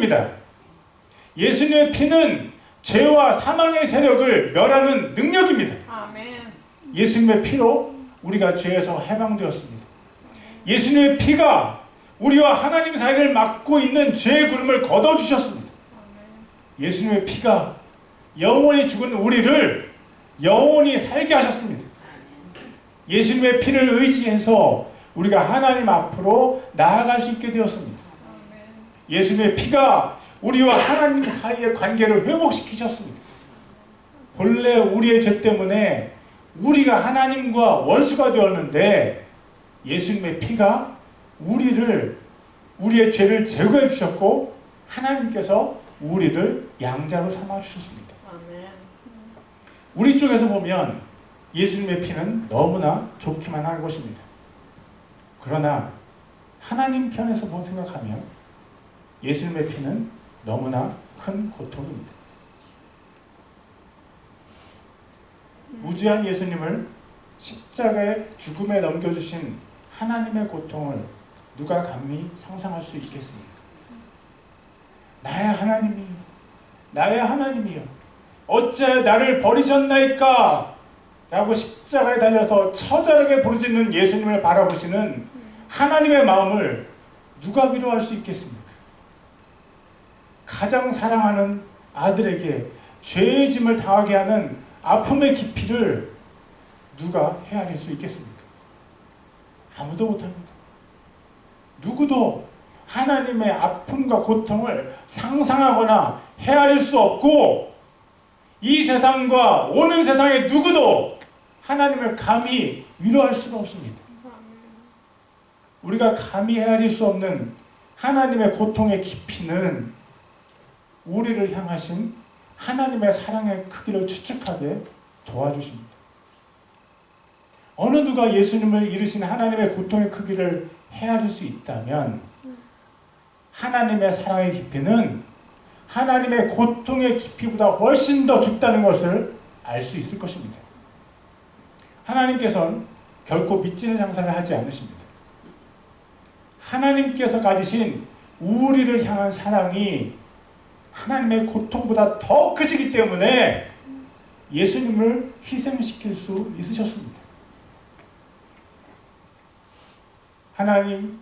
능력입니다. 예수님의 피는 죄와 사망의 세력을 멸하는 능력입니다. 아멘. 예수님의 피로 우리가 죄에서 해방되었습니다. 예수님의 피가 우리와 하나님 사이를 막고 있는 죄의 구름을 걷어주셨습니다. 예수님의 피가 영원히 죽은 우리를 영원히 살게 하셨습니다. 예수님의 피를 의지해서 우리가 하나님 앞으로 나아갈 수 있게 되었습니다. 예수님의 피가 우리와 하나님 사이의 관계를 회복시키셨습니다. 본래 우리의 죄 때문에 우리가 하나님과 원수가 되었는데 예수님의 피가 우리의 죄를 제거해 주셨고 하나님께서 우리를 양자로 삼아 주셨습니다. 우리 쪽에서 보면 예수님의 피는 너무나 좋기만 한 것입니다. 그러나 하나님 편에서 생각하면 예수님의 피는 너무나 큰 고통입니다. 무지한 예수님을 십자가의 죽음에 넘겨주신 하나님의 고통을 누가 감히 상상할 수 있겠습니까? 나의 하나님이여 어찌하여 나를 버리셨나이까? 라고 십자가에 달려서 처절하게 부르짖는 예수님을 바라보시는 하나님의 마음을 누가 위로할 수 있겠습니까? 가장 사랑하는 아들에게 죄의 짐을 당하게 하는 아픔의 깊이를 누가 헤아릴 수 있겠습니까? 아무도 못합니다. 누구도 하나님의 아픔과 고통을 상상하거나 헤아릴 수 없고 이 세상과 오는 세상의 누구도 하나님을 감히 위로할 수가 없습니다. 우리가 감히 헤아릴 수 없는 하나님의 고통의 깊이는 우리를 향하신 하나님의 사랑의 크기를 추측하게 도와주십니다. 어느 누가 예수님을 이루신 하나님의 고통의 크기를 헤아릴 수 있다면 하나님의 사랑의 깊이는 하나님의 고통의 깊이보다 훨씬 더 깊다는 것을 알 수 있을 것입니다. 하나님께서는 결코 미치는 장사를 하지 않으십니다. 하나님께서 가지신 우리를 향한 사랑이 하나님의 고통보다 더 크시기 때문에 예수님을 희생시킬 수 있으셨습니다. 하나님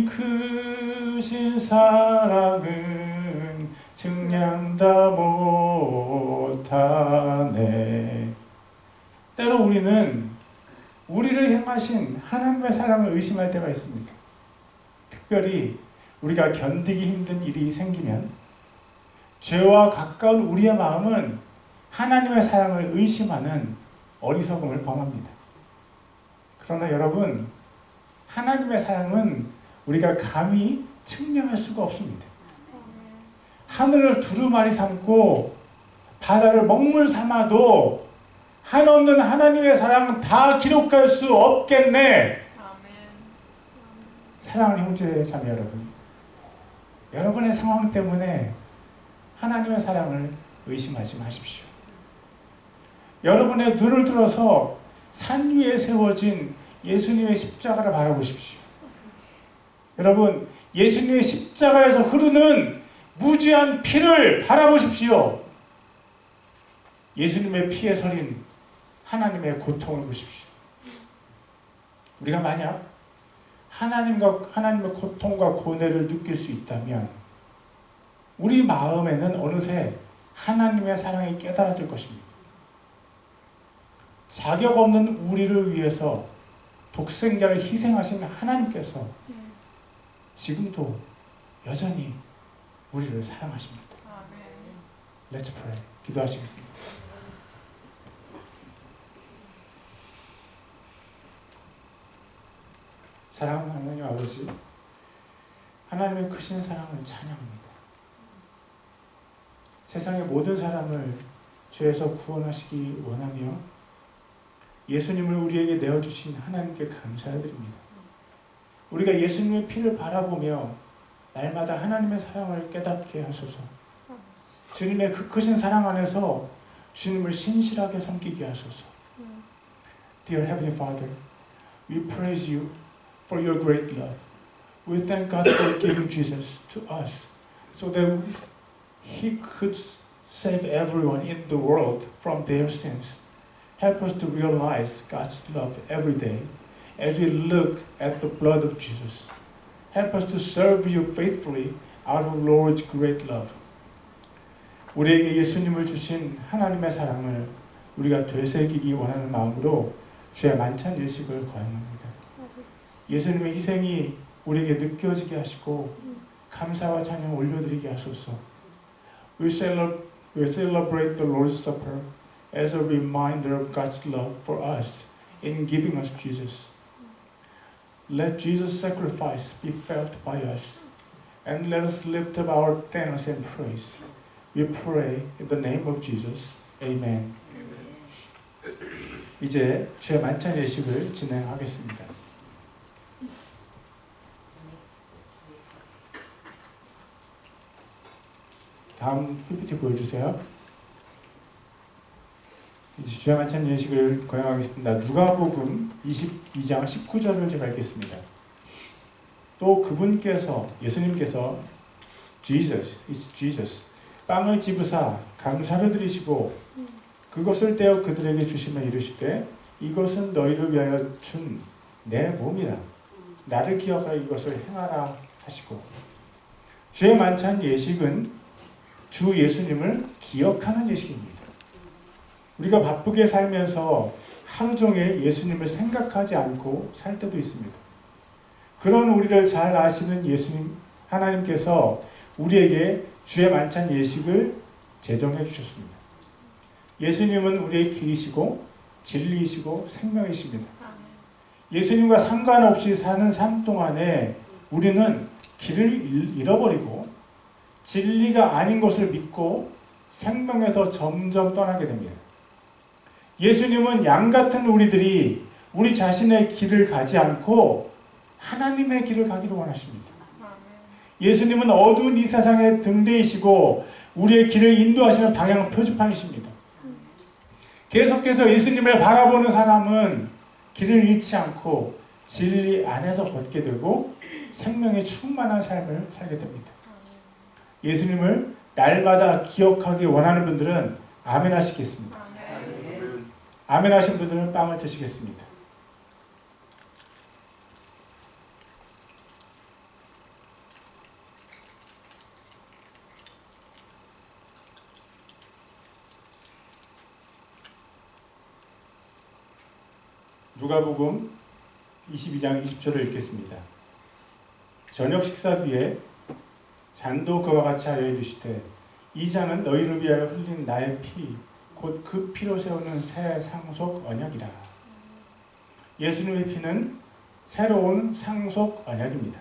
크신 사랑은 증량 다 못하네. 때로 우리는 우리를 향하신 하나님의 사랑을 의심할 때가 있습니다. 특별히 우리가 견디기 힘든 일이 생기면 죄와 가까운 우리의 마음은 하나님의 사랑을 의심하는 어리석음을 범합니다. 그러나 여러분, 하나님의 사랑은 우리가 감히 측량할 수가 없습니다. 하늘을 두루마리 삼고 바다를 먹물 삼아도 한없는 하나님의 사랑 다 기록할 수 없겠네. 사랑하는 형제 자매 여러분, 여러분의 상황 때문에 하나님의 사랑을 의심하지 마십시오. 여러분의 눈을 들어서 산 위에 세워진 예수님의 십자가를 바라보십시오. 여러분, 예수님의 십자가에서 흐르는 무지한 피를 바라보십시오. 예수님의 피에 서린 하나님의 고통을 보십시오. 우리가 만약 하나님의 고통과 고뇌를 느낄 수 있다면 우리 마음에는 어느새 하나님의 사랑이 깨달아질 것입니다. 자격 없는 우리를 위해서 독생자를 희생하신 하나님께서 지금도 여전히 우리를 사랑하십니다. Let's pray. 기도하시겠습니다. 사랑하는 하나님 아버지, 하나님의 크신 사랑을 찬양합니다. 세상의 모든 사람을 죄에서 구원하시기 원하며 예수님을 우리에게 내어주신 하나님께 감사드립니다. 우리가 예수님의 피를 바라보며 날마다 하나님의 사랑을 깨닫게 하소서. 주님의 그 크신 사랑 안에서 주님을 신실하게 섬기게 하소서. Dear Heavenly Father, we praise you for your great love. We thank God for giving Jesus to us so that He could save everyone in the world from their sins. Help us to realize God's love every day as we look at the blood of Jesus. Help us to serve you faithfully out of Lord's great love. 우리에게 예수님을 주신 하나님의 사랑을 우리가 되새기기 원하는 마음으로 주의 만찬 예식을 거행합니다. 예수님의 희생이 우리에게 느껴지게 하시고 감사와 찬양 올려드리게 하소서. We celebrate the Lord's Supper as a reminder of God's love for us in giving us Jesus. Let Jesus' sacrifice be felt by us, and let us lift up our thanks and praise. We pray in the name of Jesus. Amen. 이제 주의 만찬 예식을 진행하겠습니다. 다음 PPT 보여주세요. 이제 주의 만찬 예식을 거행하겠습니다. 누가복음 22장 19절을 제가 읽겠습니다. 또 그분께서 예수님께서 Jesus 빵을 집으사 감사를 드리시고 그것을 떼어 그들에게 주시며 이르시되 이것은 너희를 위하여 준 내 몸이라 나를 기억하여 이것을 행하라 하시고 주의 만찬 예식은 주 예수님을 기억하는 예식입니다. 우리가 바쁘게 살면서 하루 종일 예수님을 생각하지 않고 살 때도 있습니다. 그런 우리를 잘 아시는 예수님 하나님께서 우리에게 주의 만찬 예식을 제정해 주셨습니다. 예수님은 우리의 길이시고 진리이시고 생명이십니다. 예수님과 상관없이 사는 삶 동안에 우리는 길을 잃어버리고 진리가 아닌 것을 믿고 생명에서 점점 떠나게 됩니다. 예수님은 양 같은 우리들이 우리 자신의 길을 가지 않고 하나님의 길을 가기를 원하십니다. 예수님은 어두운 이 세상의 등대이시고 우리의 길을 인도하시는 방향 표지판이십니다. 계속해서 예수님을 바라보는 사람은 길을 잃지 않고 진리 안에서 걷게 되고 생명에 충만한 삶을 살게 됩니다. 예수님을 날마다 기억하기 원하는 분들은 아멘 하시겠습니다. 아멘 하신 분들은 빵을 드시겠습니다. 누가복음 22장 20절을 읽겠습니다. 저녁 식사 뒤에 잔도 그와 같이 하여 이르시되 이 잔은 너희를 위하여 흘린 나의 피 곧 그 피로 세우는 새 상속 언약이라. 예수님의 피는 새로운 상속 언약입니다.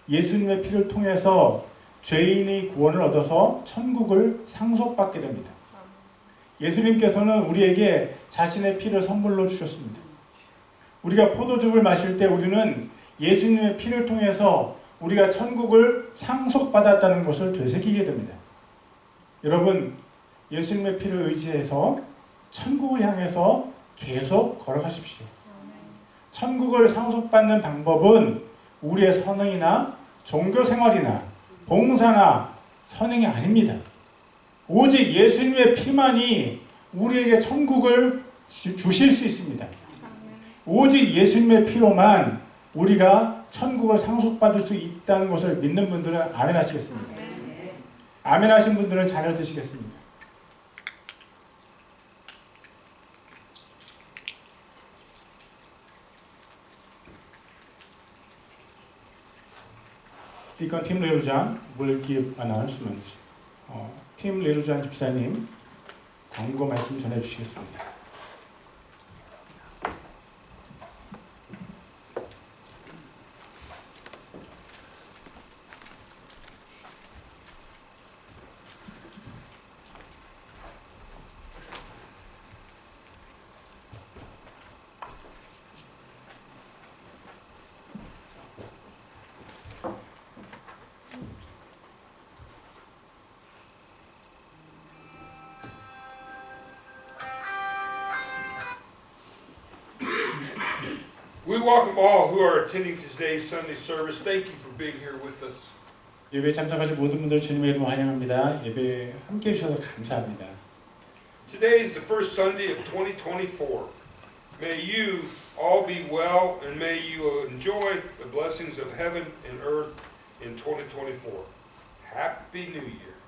예수님의 피를 통해서 죄인의 구원을 얻어서 천국을 상속받게 됩니다. 예수님께서는 우리에게 자신의 피를 선물로 주셨습니다. 우리가 포도즙을 마실 때 우리는 예수님의 피를 통해서 우리가 천국을 상속받았다는 것을 되새기게 됩니다. 여러분, 예수님의 피를 의지해서 천국을 향해서 계속 걸어가십시오. 천국을 상속받는 방법은 우리의 선행이나 종교생활이나 봉사나 선행이 아닙니다. 오직 예수님의 피만이 우리에게 천국을 주실 수 있습니다. 오직 예수님의 피로만 우리가 천국을 상속받을 수 있다는 것을 믿는 분들은 아멘 하시겠습니다. 아멘 하신 분들은 잔을 드시겠습니다. Deacon Tim Lerujan will give announcements. 팀 레루잔 집사님 광고 말씀 전해주시겠습니다. We welcome all who are attending today's Sunday service. Thank you for being here with us. 예배에 참석하신 모든 분들 주님의 이름으로 환영합니다. 예배에 함께해 주셔서 감사합니다. Today is the first Sunday of 2024. May you all be well and may you enjoy the blessings of heaven and earth in 2024. Happy New Year.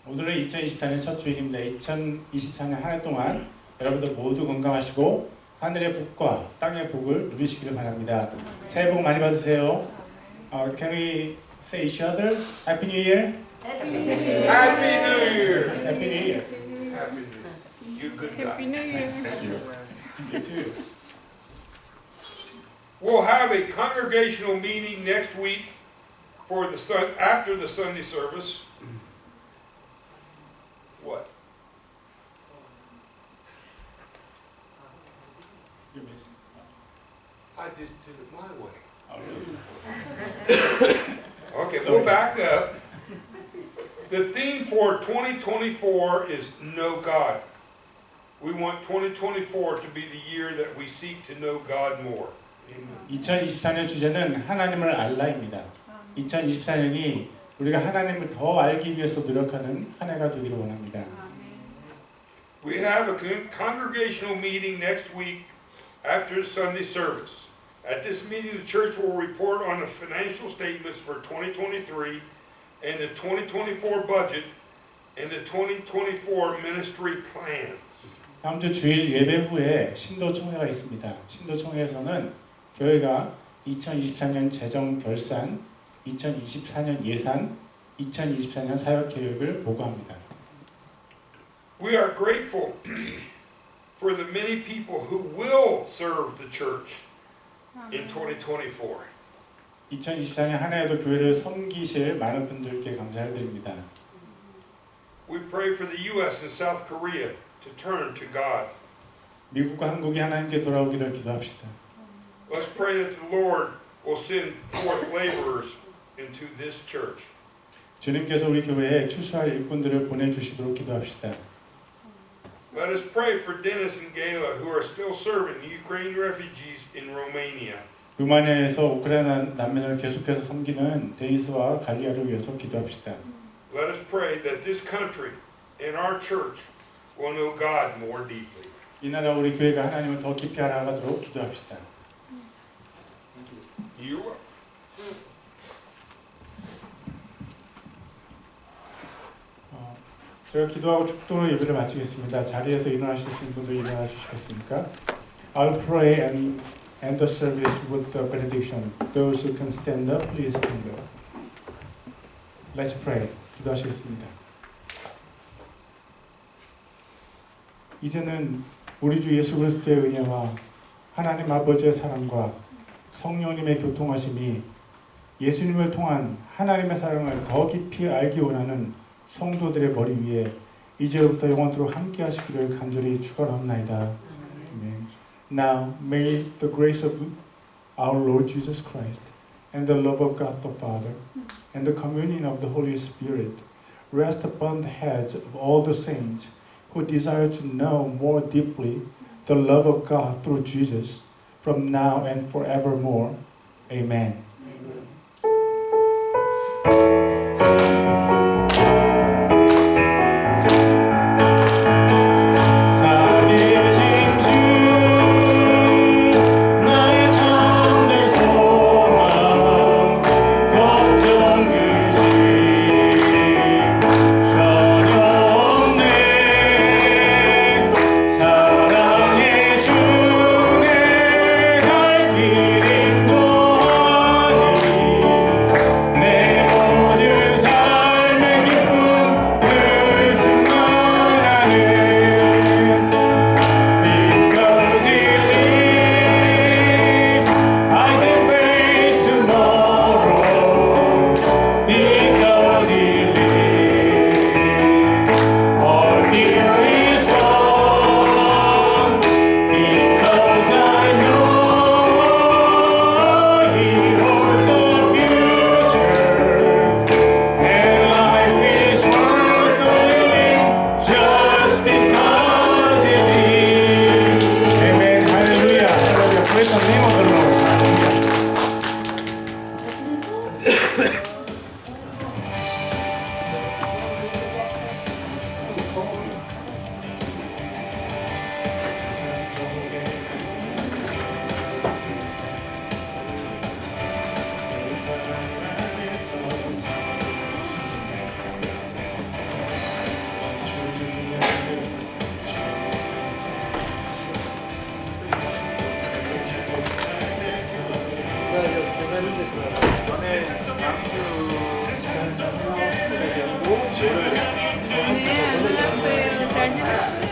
오늘은 2024년 첫 주일입니다. 2024년 한 해 동안 여러분들 모두 건강하시고 하늘의 복과 땅의 복을 누리시기를 바랍니다. 새해 복 많이 받으세요. Can we say each other Happy New Year? Happy New Year. Happy New Year. Happy New Year. You good guy. Happy New Year. Thank you. You too. We'll have a congregational meeting next week for after the Sunday service. What? You missed. I just did it my way. Oh, really? Okay, Sorry. we'll back up. The theme for 2024 is Know God. We want 2024 to be the year that we seek to know God more. Amen. 2024년 주제는 하나님을 알라입니다. 2024년이 우리가 하나님을 더 알기 위해서 노력하는 한 해가 되기를 원합니다. We have a congregational meeting next week after Sunday service. At this meeting, the church will report on the financial statements for 2023 and the 2024 budget and the 2024 ministry plans. 다음 주 주일 예배 후에 신도총회가 있습니다. 신도총회에서는 교회가 2024년 재정 결산, 2024년 예산, 2024년 사역 계획을 보고합니다. We are grateful for the many people who will serve the church in 2024. 2024년 한 해에도 교회를 섬기실 많은 분들께 감사를 드립니다. We pray for the U.S. and South Korea to turn to God. 미국과 한국이 하나님께 돌아오기를 기도합시다. Let's pray that the Lord will send forth laborers into this church. 주님께서 우리 교회에 추수할 일꾼들을 보내주시도록 기도합시다. Let us pray for Dennis and Gayla who are still serving Ukraine refugees in Romania. 루마니아에서 우크라이나 난민을 계속해서 섬기는 데니스와 갈리아를 위해서 기도합시다. Let us pray that this country and our church will know God more deeply. 이 나라 우리 교회가 하나님을 더 깊이 알아가도록 기도합시다. You are. 제가 기도하고 축도로 예배를 마치겠습니다. 자리에서 일어나실 수 있는 분들 일어나 주시겠습니까? I'll pray and end the service with the benediction. Those who can stand up, please stand up. Let's pray. 기도하시겠습니다. 이제는 우리 주 예수 그리스도의 은혜와 하나님 아버지의 사랑과 성령님의 교통하심이 예수님을 통한 하나님의 사랑을 더 깊이 알기 원하는 성도들의 머리 위에 이제부터 영원토록 함께 하시기를 간절히 축원합나이다. 아멘. Now may the grace of our Lord Jesus Christ and the love of God the Father and the communion of the Holy Spirit rest upon the heads of all the saints who desire to know more deeply the love of God through Jesus from now and forevermore. Amen. 사랑해 주네 갈 길 인도 세상 속에 내가 드리고 죄를 네, 안녕하세요. 잘 지냈어요?